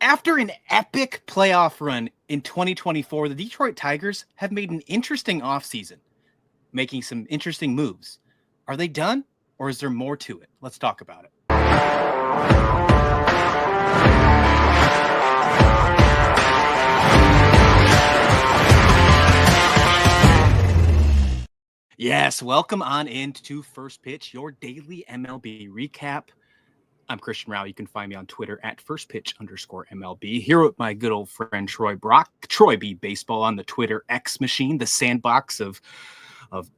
After an epic playoff run in 2024, the Detroit Tigers have made an interesting offseason, making some interesting moves. Are they done, or is there more to it? Let's talk about it. Yes, welcome on into First Pitch, your daily MLB recap. I'm Christian Rao. You can find me on Twitter at firstpitch_MLB. Here with my good old friend Troy Brock, Troy B Baseball on the Twitter X machine, the sandbox of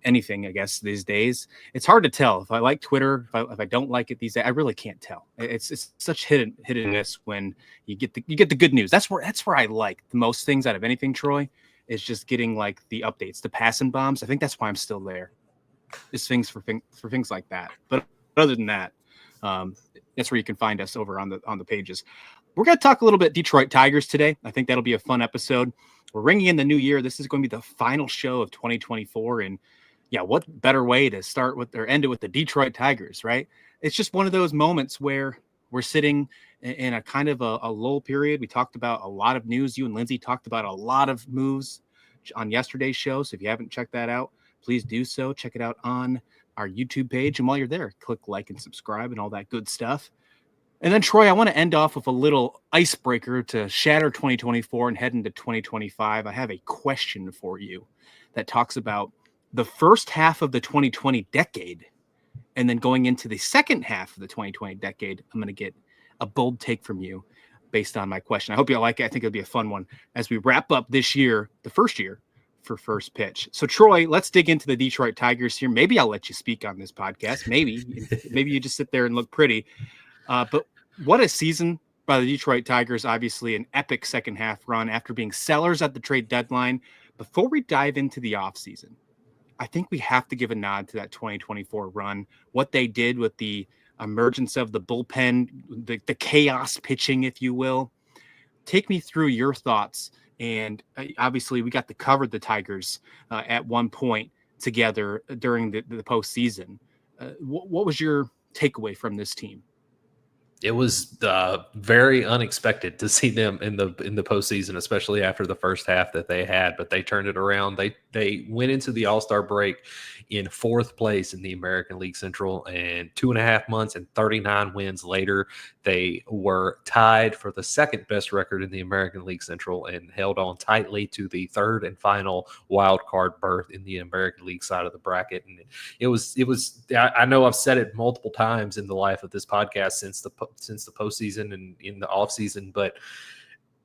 anything, I guess, these days. It's hard to tell if I like Twitter, if I don't like it these days. I really can't tell. It's such hit and miss when you get the good news. That's where I like the most things out of anything, Troy, is just getting like the updates, the passing bombs. I think that's why I'm still there. Is things for things like that. But other than that, that's where you can find us over on the pages. We're going to talk a little bit Detroit Tigers today. I think that'll be a fun episode. We're ringing in the new year. This is going to be the final show of 2024. And yeah, what better way to start with or end it with the Detroit Tigers, right? It's just one of those moments where we're sitting in a kind of a lull period. We talked about a lot of news. You and Lindsay talked about a lot of moves on yesterday's show. So if you haven't checked that out, please do so. Check it out on our YouTube page. And while you're there, click like and subscribe and all that good stuff. And then, Troy, I want to end off with a little icebreaker to shatter 2024 and head into 2025. I have a question for you that talks about the first half of the 2020 decade and then going into the second half of the 2020 decade. I'm going to get a bold take from you based on my question. I hope you'll like it. I think it'll be a fun one as we wrap up this year, the first year for First Pitch. So, Troy, let's dig into the Detroit Tigers here. Maybe I'll let you speak on this podcast. Maybe you just sit there and look pretty. But what a season by the Detroit Tigers. Obviously an epic second half run after being sellers at the trade deadline. Before we dive into the offseason, I think we have to give a nod to that 2024 run, what they did with the emergence of the bullpen, the chaos pitching, if you will. Take me through your thoughts. And obviously we got to cover the Tigers at one point together during the postseason. What was your takeaway from this team? It was very unexpected to see them in the postseason, especially after the first half that they had. But they turned it around. They went into the All-Star break in fourth place in the American League Central, and 2.5 months and 39 wins later, they were tied for the second best record in the American League Central and held on tightly to the third and final wild card berth in the American League side of the bracket. And it was. I know I've said it multiple times in the life of this podcast since the postseason and in the offseason, but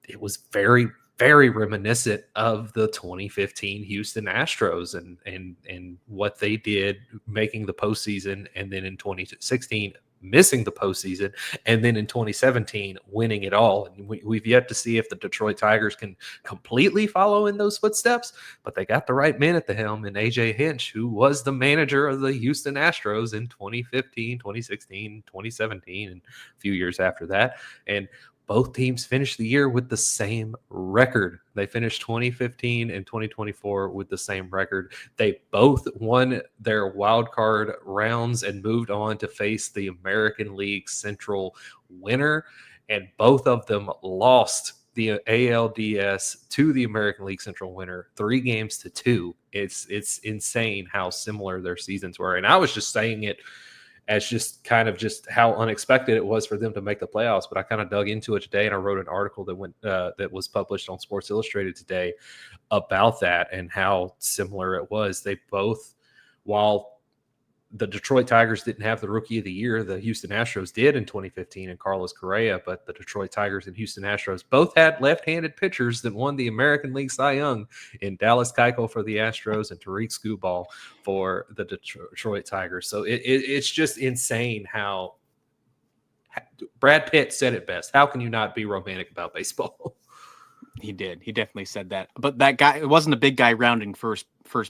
it was very, very reminiscent of the 2015 Houston Astros and what they did making the postseason, and then in 2016 missing the postseason, and then in 2017 winning it all. And we've yet to see if the Detroit Tigers can completely follow in those footsteps, but they got the right man at the helm in AJ Hinch, who was the manager of the Houston Astros in 2015, 2016, 2017, and a few years after that. And both teams finished the year with the same record. They finished 2015 and 2024 with the same record. They both won their wild card rounds and moved on to face the American League Central winner. And both of them lost the ALDS to the American League Central winner 3-2. It's insane how similar their seasons were. And I was just saying it as just kind of just how unexpected it was for them to make the playoffs. But I kind of dug into it today, and I wrote an article that was published on Sports Illustrated today about that and how similar it was. They both, while the Detroit Tigers didn't have the Rookie of the Year, the Houston Astros did in 2015 and Carlos Correa, but the Detroit Tigers and Houston Astros both had left-handed pitchers that won the American League Cy Young in Dallas Keuchel for the Astros and Tarik Skubal for the Detroit Tigers. So it's just insane how Brad Pitt said it best. How can you not be romantic about baseball? He did. He definitely said that. But that guy, it wasn't a big guy rounding first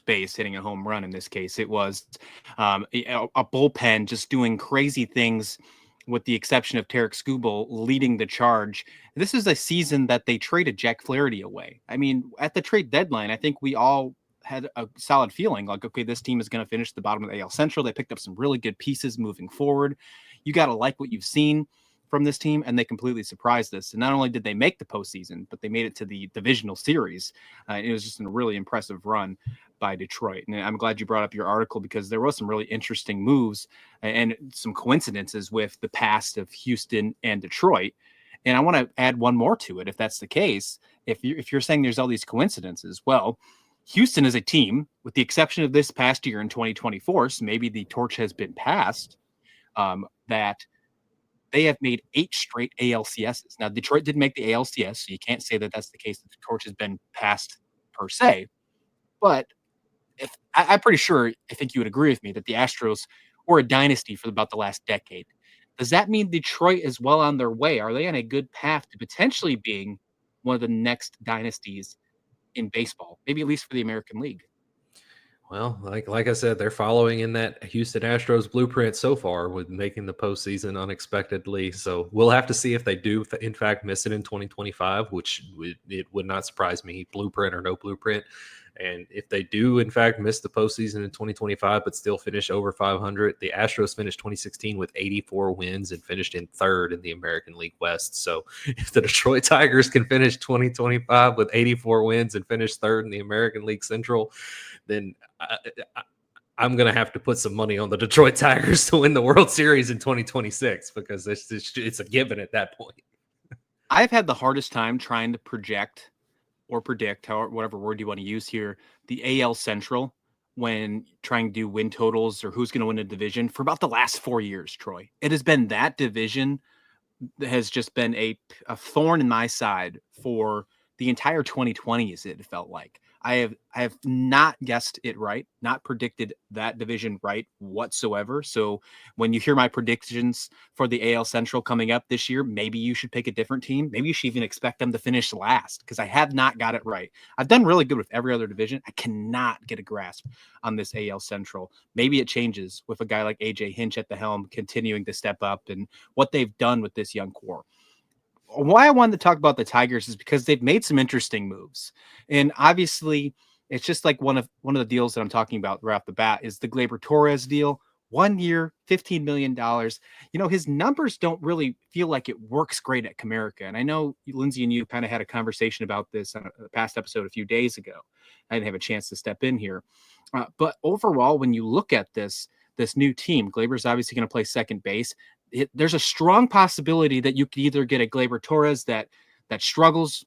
base, hitting a home run in this case. It was a bullpen just doing crazy things, with the exception of Tarik Skubal leading the charge. This is a season that they traded Jack Flaherty away. I mean, at the trade deadline, I think we all had a solid feeling like, okay, this team is going to finish the bottom of the AL Central. They picked up some really good pieces moving forward. You got to like what you've seen from this team, and they completely surprised us. And not only did they make the postseason, but they made it to the divisional series. It was just a really impressive run by Detroit. And I'm glad you brought up your article, because there was some really interesting moves and some coincidences with the past of Houston and Detroit. And I want to add one more to it, if that's the case. If you're saying there's all these coincidences, well, Houston is a team, with the exception of this past year in 2024, so maybe the torch has been passed, that they have made 8 straight ALCSs. Now, Detroit didn't make the ALCS, so you can't say that that's the case, that the torch has been passed per se. But I'm pretty sure, I think you would agree with me, that the Astros were a dynasty for about the last decade. Does that mean Detroit is well on their way? Are they on a good path to potentially being one of the next dynasties in baseball, maybe at least for the American League? Well, like I said, they're following in that Houston Astros blueprint so far, with making the postseason unexpectedly. So we'll have to see if they do, in fact, miss it in 2025, which it would not surprise me, blueprint or no blueprint. And if they do, in fact, miss the postseason in 2025, but still finish over 500, the Astros finished 2016 with 84 wins and finished in 3rd in the American League West. So if the Detroit Tigers can finish 2025 with 84 wins and finish 3rd in the American League Central, then I'm going to have to put some money on the Detroit Tigers to win the World Series in 2026, because it's a given at that point. I've had the hardest time trying to project or predict, whatever word you want to use here, the AL Central when trying to do win totals or who's going to win a division for about the last 4 years, Troy. It has been that division that has just been a thorn in my side for the entire 2020s, it felt like. I have not guessed it right, not predicted that division right whatsoever. So when you hear my predictions for the AL Central coming up this year, maybe you should pick a different team. Maybe you should even expect them to finish last, because I have not got it right. I've done really good with every other division. I cannot get a grasp on this AL Central. Maybe it changes with a guy like AJ Hinch at the helm continuing to step up and what they've done with this young core. Why I wanted to talk about the Tigers is because they've made some interesting moves. And obviously, it's just like one of the deals that I'm talking about right off the bat is the Gleyber Torres deal. 1 year, $15 million. His numbers don't really feel like it works great at Comerica. And I know Lindsay and you kind of had a conversation about this on a past episode a few days ago. I didn't have a chance to step in here. But overall, when you look at this new team, Gleyber's obviously going to play second base. There's a strong possibility that you could either get a Gleyber Torres that struggles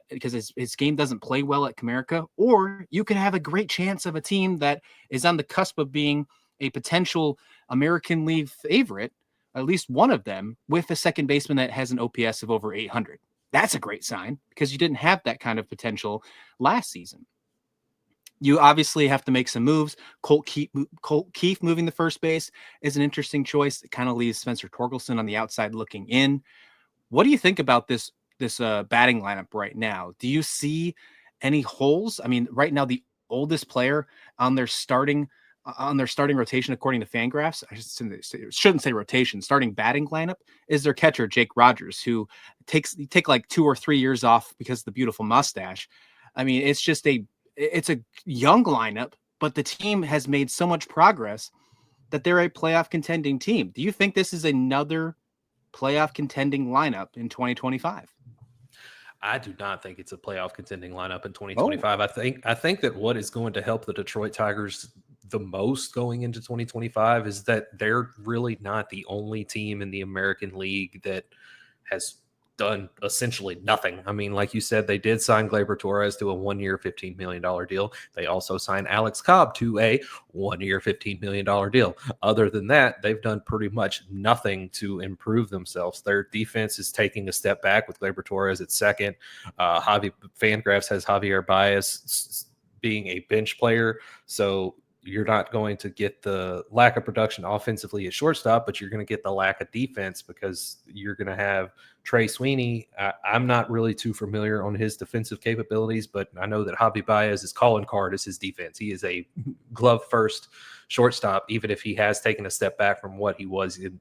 because his game doesn't play well at Comerica, or you can have a great chance of a team that is on the cusp of being a potential American League favorite, at least one of them, with a second baseman that has an OPS of over 800. That's a great sign, because you didn't have that kind of potential last season. You obviously have to make some moves. Colt Keefe moving the first base is an interesting choice. It kind of leaves Spencer Torkelson on the outside looking in. What do you think about this batting lineup right now? Do you see any holes? I mean, right now the oldest player on their starting rotation, according to Fangraphs, I shouldn't say rotation, starting batting lineup, is their catcher Jake Rogers, who take like 2 or 3 years off because of the beautiful mustache. I mean, it's a young lineup, but the team has made so much progress that they're a playoff contending team. Do you think this is another playoff contending lineup in 2025? I do not think it's a playoff contending lineup in 2025. I think that what is going to help the Detroit Tigers the most going into 2025 is that they're really not the only team in the American League that has done essentially nothing. I mean, like you said, they did sign Gleyber Torres to a 1 year, $15 million deal. They also signed Alex Cobb to a 1 year, $15 million deal. Other than that, they've done pretty much nothing to improve themselves. Their defense is taking a step back with Gleyber Torres at second. Fangraphs has Javier Baez being a bench player. So you're not going to get the lack of production offensively at shortstop, but you're going to get the lack of defense because you're going to have Trey Sweeney. I'm not really too familiar on his defensive capabilities, but I know that Javi Baez's calling card is his defense. He is a glove first shortstop, even if he has taken a step back from what he was in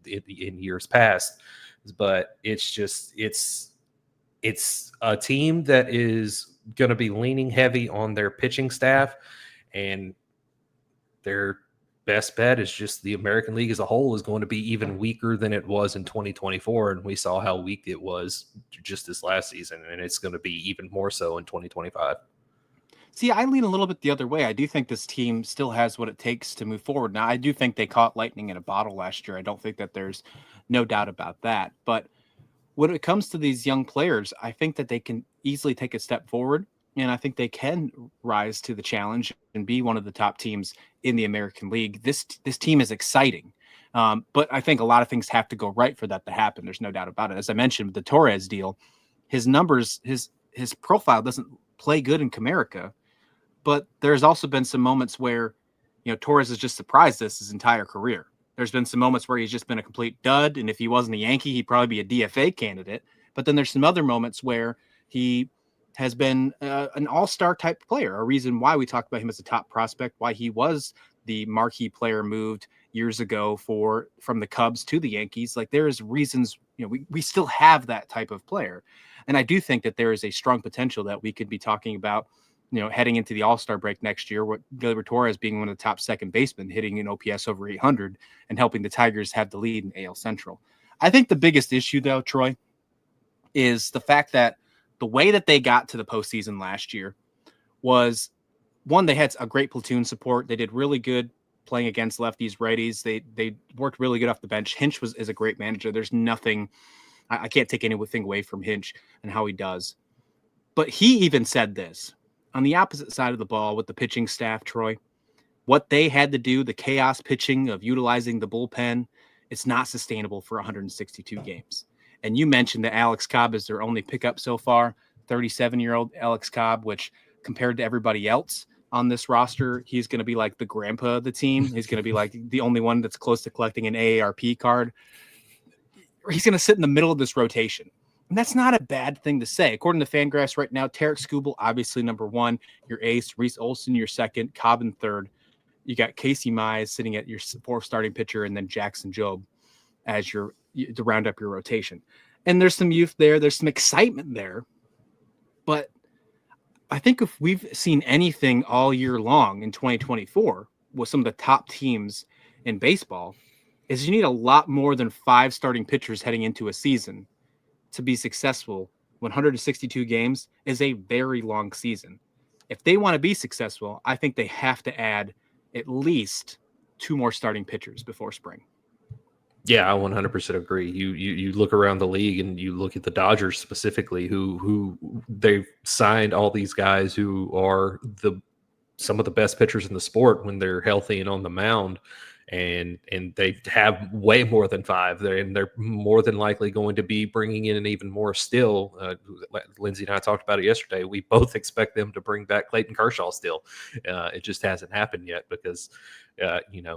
years past. But it's a team that is going to be leaning heavy on their pitching staff, and they're best bet is just the American League as a whole is going to be even weaker than it was in 2024. And we saw how weak it was just this last season. And it's going to be even more so in 2025. See, I lean a little bit the other way. I do think this team still has what it takes to move forward. Now, I do think they caught lightning in a bottle last year. I don't think that there's no doubt about that. But when it comes to these young players, I think that they can easily take a step forward. And I think they can rise to the challenge and be one of the top teams in the American League. This team is exciting. But I think a lot of things have to go right for that to happen. There's no doubt about it. As I mentioned with the Torres deal, his numbers, his profile doesn't play good in Comerica. But there's also been some moments where, Torres has just surprised us his entire career. There's been some moments where he's just been a complete dud. And if he wasn't a Yankee, he'd probably be a DFA candidate. But then there's some other moments where he has been an all-star type player, a reason why we talked about him as a top prospect, why he was the marquee player moved years ago from the Cubs to the Yankees. Like there's reasons, we still have that type of player. And I do think that there is a strong potential that we could be talking about, heading into the All-Star break next year, with Gleyber Torres being one of the top second basemen, hitting an OPS over 800 and helping the Tigers have the lead in AL Central. I think the biggest issue, though, Troy, is the fact that the way that they got to the postseason last year was, one, they had a great platoon support. They did really good playing against lefties, righties. They worked really good off the bench. Hinch is a great manager. There's nothing, I can't take anything away from Hinch and how he does. But he even said this. On the opposite side of the ball with the pitching staff, Troy, what they had to do, the chaos pitching of utilizing the bullpen, it's not sustainable for 162 games. And you mentioned that Alex Cobb is their only pickup so far, 37-year-old Alex Cobb, which compared to everybody else on this roster, he's going to be like the grandpa of the team. He's going to be like the only one that's close to collecting an AARP card. He's going to sit in the middle of this rotation. And that's not a bad thing to say. According to Fangraphs right now, Tarik Skubal, obviously number one, your ace, Reese Olson, your second, Cobb in third. You got Casey Mize sitting at your fourth starting pitcher, and then Jackson Jobe as to round up your rotation. And there's some youth there. There's some excitement there. But I think if we've seen anything all year long in 2024 with some of the top teams in baseball, is you need a lot more than 5 starting pitchers heading into a season to be successful. 162 games is a very long season. If they want to be successful, I think they have to add at least 2 more starting pitchers before spring. Yeah, I 100% agree. You look around the league and you look at the Dodgers specifically, who they've signed all these guys who are some of the best pitchers in the sport when they're healthy and on the mound. And they have way more than 5 there, and they're more than likely going to be bringing in even more still. Lindsay and I talked about it yesterday. We both expect them to bring back Clayton Kershaw still. It just hasn't happened yet because,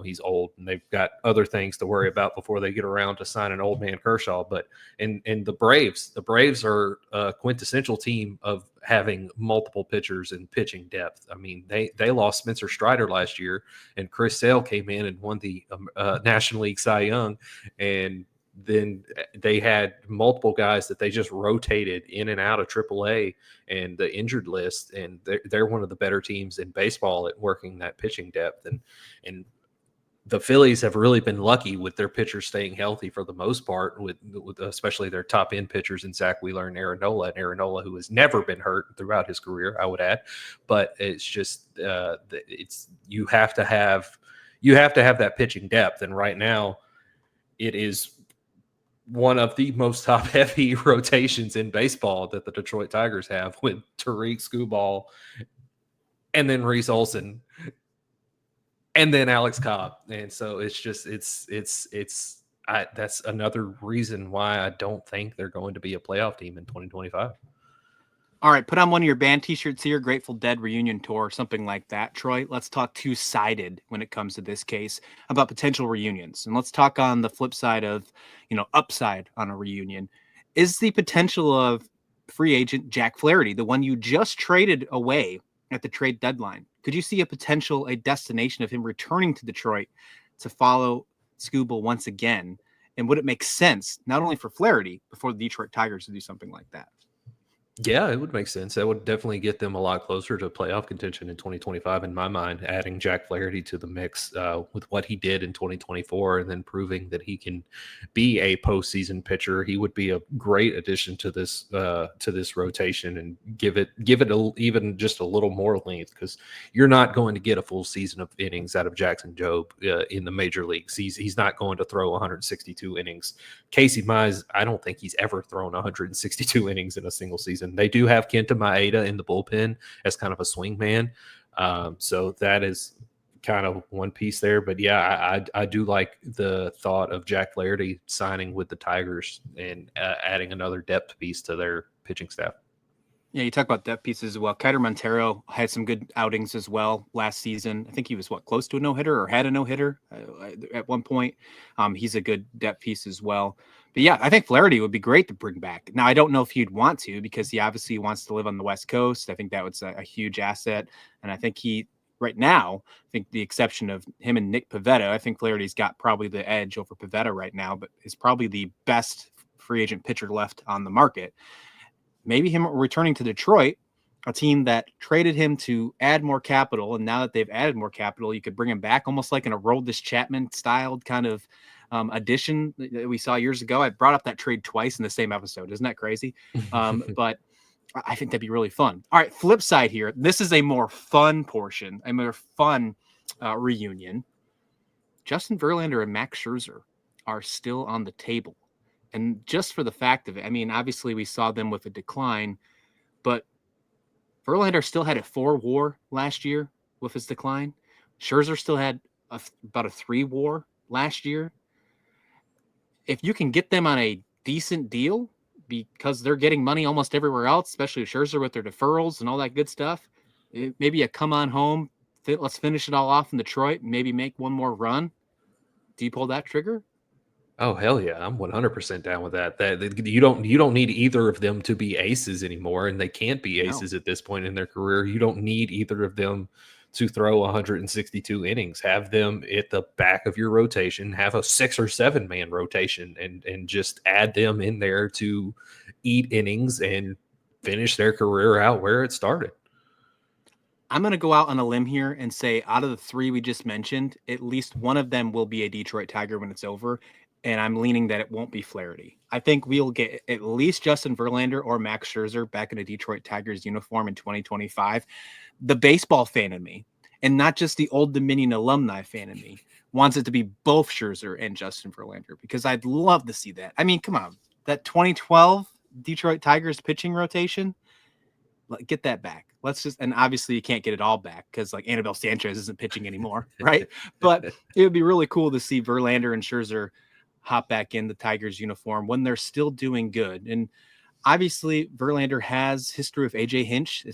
he's old and they've got other things to worry about before they get around to sign an old man Kershaw. But and the Braves are a quintessential team of having multiple pitchers and pitching depth. I mean, they lost Spencer Strider last year, and Chris Sale came in and won the National League Cy Young, and then they had multiple guys that they just rotated in and out of AAA and the injured list, and they're one of the better teams in baseball at working that pitching depth. And the Phillies have really been lucky with their pitchers staying healthy for the most part, with especially their top end pitchers in Zach Wheeler and Aaron Nola, who has never been hurt throughout his career, I would add. But it's just you have to have that pitching depth, and right now it is one of the most top heavy rotations in baseball that the Detroit Tigers have, with Tarik Skubal and then Reese Olson and then Alex Cobb. And so it's just, that's another reason why I don't think they're going to be a playoff team in 2025. All right, put on one of your band t-shirts here, Grateful Dead reunion tour, something like that, Troy. Let's talk two-sided when it comes to this case about potential reunions. And let's talk on the flip side of, upside on a reunion. Is the potential of free agent Jack Flaherty, the one you just traded away at the trade deadline, could you see a destination of him returning to Detroit to follow Skubal once again? And would it make sense, not only for Flaherty, but for the Detroit Tigers to do something like that? Yeah, it would make sense. That would definitely get them a lot closer to playoff contention in 2025, in my mind, adding Jack Flaherty to the mix with what he did in 2024 and then proving that he can be a postseason pitcher. He would be a great addition to this rotation and give it even just a little more length, because you're not going to get a full season of innings out of Jackson Jobe in the major leagues. He's not going to throw 162 innings. Casey Mize, I don't think he's ever thrown 162 innings in a single season. They do have Kenta Maeda in the bullpen as kind of a swing man. So that is kind of one piece there. But yeah, I do like the thought of Jack Flaherty signing with the Tigers and adding another depth piece to their pitching staff. Yeah, you talk about depth pieces as well. Kiter Montero had some good outings as well last season. I think he was close to a no-hitter or had a no-hitter at one point. He's a good depth piece as well. But yeah, I think Flaherty would be great to bring back. Now, I don't know if he'd want to, because he obviously wants to live on the West Coast. I think that was a huge asset. And I think right now, I think the exception of him and Nick Pivetta, I think Flaherty's got probably the edge over Pivetta right now, but is probably the best free agent pitcher left on the market. Maybe him returning to Detroit, a team that traded him to add more capital. And now that they've added more capital, you could bring him back almost like in a Aroldis Chapman styled kind of addition that we saw years ago. I brought up that trade twice in the same episode. Isn't that crazy? But I think that'd be really fun. All right, flip side here. This is a more fun portion, a more fun reunion. Justin Verlander and Max Scherzer are still on the table. And just for the fact of it, I mean, obviously we saw them with a decline, but Verlander still had a 4 WAR last year with his decline. Scherzer still had about a 3 WAR last year. If you can get them on a decent deal, because they're getting money almost everywhere else, especially Scherzer with their deferrals and all that good stuff, maybe a come on home, let's finish it all off in Detroit, and maybe make one more run. Do you pull that trigger? Oh hell yeah, I'm 100% down with that. That you don't need either of them to be aces anymore, and they can't be No. aces at this point in their career. You don't need either of them to throw 162 innings. Have them at the back of your rotation. Have a 6 or 7 man rotation, and just add them in there to eat innings and finish their career out where it started. I'm going to go out on a limb here and say out of the 3 we just mentioned, at least one of them will be a Detroit Tiger when it's over. And I'm leaning that it won't be Flaherty. I think we'll get at least Justin Verlander or Max Scherzer back in a Detroit Tigers uniform in 2025. The baseball fan in me, and not just the Old Dominion alumni fan in me, wants it to be both Scherzer and Justin Verlander, because I'd love to see that. I mean, come on, that 2012 Detroit Tigers pitching rotation, get that back. Let's just, and obviously you can't get it all back because like Anibal Sanchez isn't pitching anymore, right? But it would be really cool to see Verlander and Scherzer hop back in the Tigers uniform when they're still doing good. And obviously Verlander has history with AJ Hinch.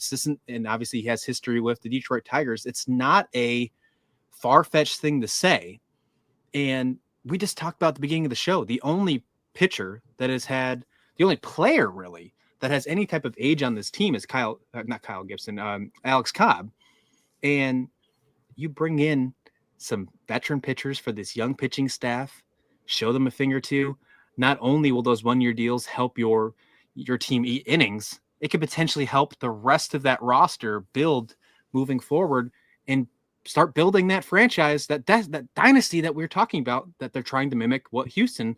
And obviously he has history with the Detroit Tigers. It's not a far-fetched thing to say. And we just talked about at the beginning of the show, the only player really that has any type of age on this team is Alex Cobb. And you bring in some veteran pitchers for this young pitching staff, show them a thing or two. Not only will those 1-year deals help your team eat innings, it could potentially help the rest of that roster build moving forward and start building that franchise, that dynasty that we're talking about, that they're trying to mimic what Houston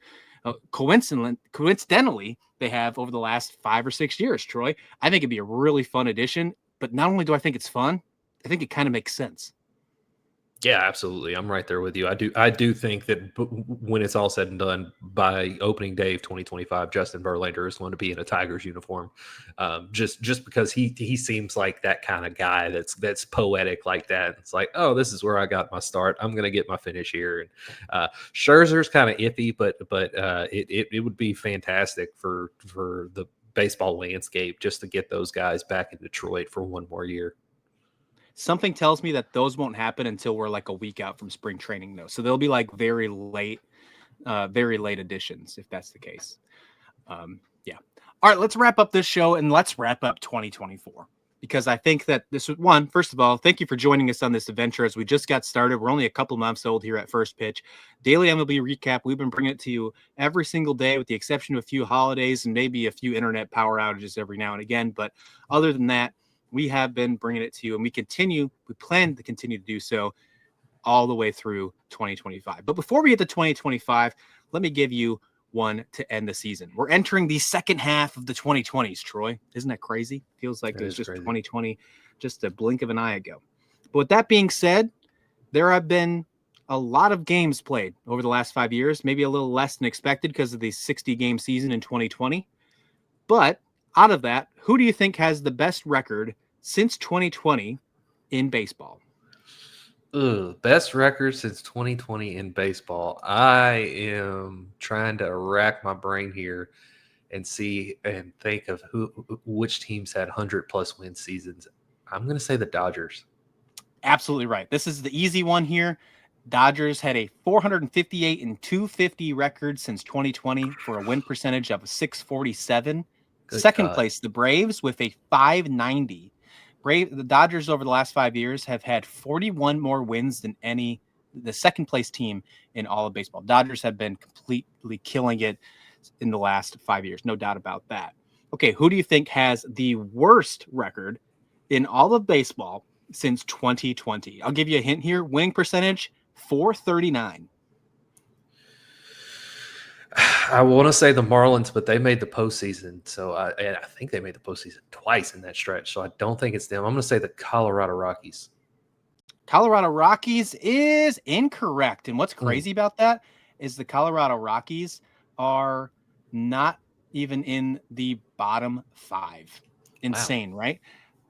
coincidentally they have over the last 5 or 6 years. Troy, I think it'd be a really fun addition, but not only do I think it's fun, I think it kind of makes sense. Yeah, absolutely. I'm right there with you. I do think that when it's all said and done, by opening day of 2025, Justin Verlander is going to be in a Tigers uniform. Just because he seems like that kind of guy that's poetic like that. It's like, oh, this is where I got my start. I'm going to get my finish here. And Scherzer's kind of iffy, but it would be fantastic for the baseball landscape just to get those guys back in Detroit for one more year. Something tells me that those won't happen until we're like a week out from spring training, though. So they'll be like very late additions if that's the case. Yeah. All right, let's wrap up this show and let's wrap up 2024, because I think that this was one, first of all, thank you for joining us on this adventure as we just got started. We're only a couple months old here at First Pitch. Daily MLB recap. We've been bringing it to you every single day with the exception of a few holidays and maybe a few internet power outages every now and again. But other than that, we have been bringing it to you and we plan to continue to do so all the way through 2025. But before we get to 2025, let me give you one to end the season. We're entering the second half of the 2020s, Troy. Isn't that crazy? Feels like it was just crazy. 2020, just a blink of an eye ago. But with that being said, there have been a lot of games played over the last 5 years, maybe a little less than expected because of the 60-game season in 2020. But out of that, who do you think has the best record since 2020 in baseball? Best record since 2020 in baseball. I am trying to rack my brain here and see and think of which teams had 100+ win seasons. I'm going to say the Dodgers. Absolutely right. This is the easy one here. Dodgers had a 458 and 250 record since 2020 for a win percentage of 647. Second place, the Braves with a 590. The Dodgers over the last 5 years have had 41 more wins than the second place team in all of baseball. Dodgers have been completely killing it in the last 5 years. No doubt about that. Okay, who do you think has the worst record in all of baseball since 2020? I'll give you a hint here. Winning percentage, 439. I want to say the Marlins, but they made the postseason. So I think they made the postseason twice in that stretch. So I don't think it's them. I'm going to say the Colorado Rockies. Colorado Rockies is incorrect. And what's crazy about that is the Colorado Rockies are not even in the bottom 5. Insane, wow. Right?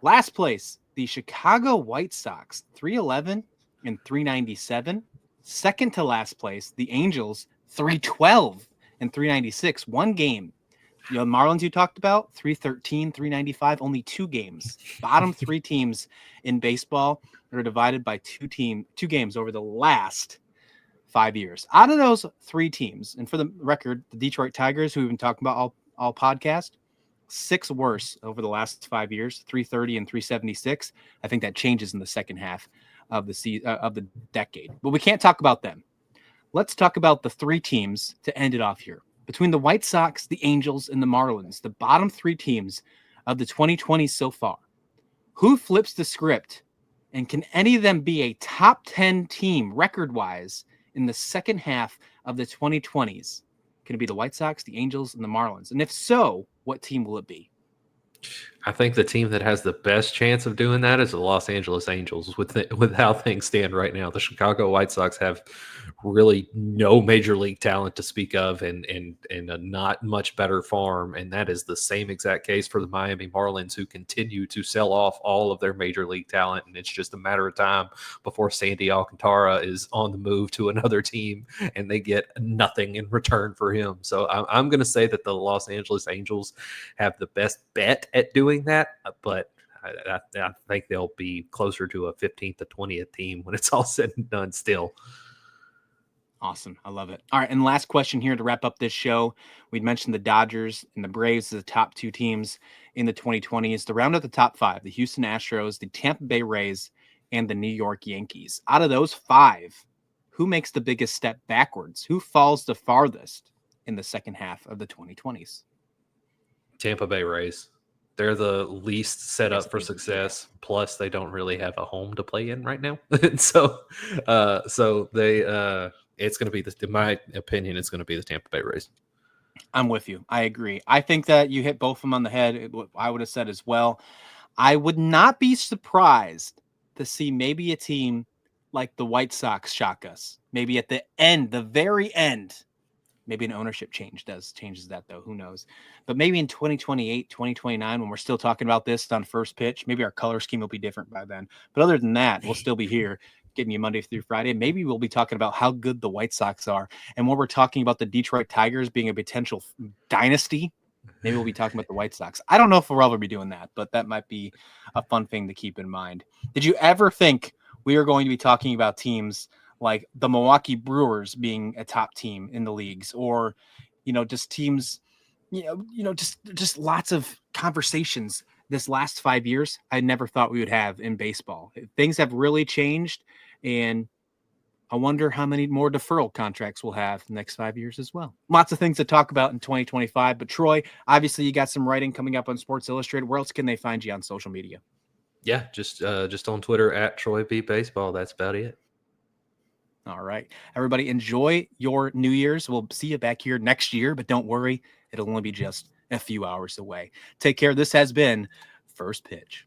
Last place, the Chicago White Sox, 311 and 397. Second to last place, the Angels, 312 and 396. One game. The Marlins you talked about, 313, 395, only 2 games. Bottom 3 teams in baseball are divided by 2 games over the last 5 years. Out of those 3 teams, and for the record, the Detroit Tigers, who we've been talking about all podcast, 6 worse over the last 5 years, 330 and 376. I think that changes in the second half of the decade. But we can't talk about them. Let's talk about the 3 teams to end it off here. Between the White Sox, the Angels, and the Marlins, the bottom 3 teams of the 2020s so far. Who flips the script? And can any of them be a top 10 team record-wise in the second half of the 2020s? Can it be the White Sox, the Angels, and the Marlins? And if so, what team will it be? I think the team that has the best chance of doing that is the Los Angeles Angels with how things stand right now. The Chicago White Sox have really no major league talent to speak of and a not much better farm. And that is the same exact case for the Miami Marlins, who continue to sell off all of their major league talent. And it's just a matter of time before Sandy Alcantara is on the move to another team and they get nothing in return for him. So I'm going to say that the Los Angeles Angels have the best bet at doing that, but I think they'll be closer to a 15th to 20th team when it's all said and done still. Awesome. I love it. All right. And last question here to wrap up this show. We'd mentioned the Dodgers and the Braves as the top 2 teams in the 2020s. To round out the top 5, the Houston Astros, the Tampa Bay Rays, and the New York Yankees. Out of those 5, who makes the biggest step backwards? Who falls the farthest in the second half of the 2020s? Tampa Bay Rays. They're the least set up for success. Plus, they don't really have a home to play in right now. so they it's going to be in my opinion, it's going to be the Tampa Bay Rays. I'm with you. I agree. I think that you hit both of them on the head. I would have said as well. I would not be surprised to see maybe a team like the White Sox shock us. Maybe at the end, the very end. Maybe an ownership changes that, though. Who knows? But maybe in 2028, 2029, when we're still talking about this on First Pitch, maybe our color scheme will be different by then. But other than that, we'll still be here getting you Monday through Friday. Maybe we'll be talking about how good the White Sox are. And when we're talking about the Detroit Tigers being a potential dynasty, maybe we'll be talking about the White Sox. I don't know if we'll ever be doing that, but that might be a fun thing to keep in mind. Did you ever think we were going to be talking about teams like the Milwaukee Brewers being a top team in the leagues, or, just teams, just lots of conversations this last 5 years, I never thought we would have in baseball. Things have really changed, and I wonder how many more deferral contracts we'll have in the next 5 years as well. Lots of things to talk about in 2025. But Troy, obviously you got some writing coming up on Sports Illustrated. Where else can they find you on social media? Yeah, just on Twitter at Troy B Baseball. That's about it. All right. Everybody, enjoy your New Year's. We'll see you back here next year, but don't worry. It'll only be just a few hours away. Take care. This has been First Pitch.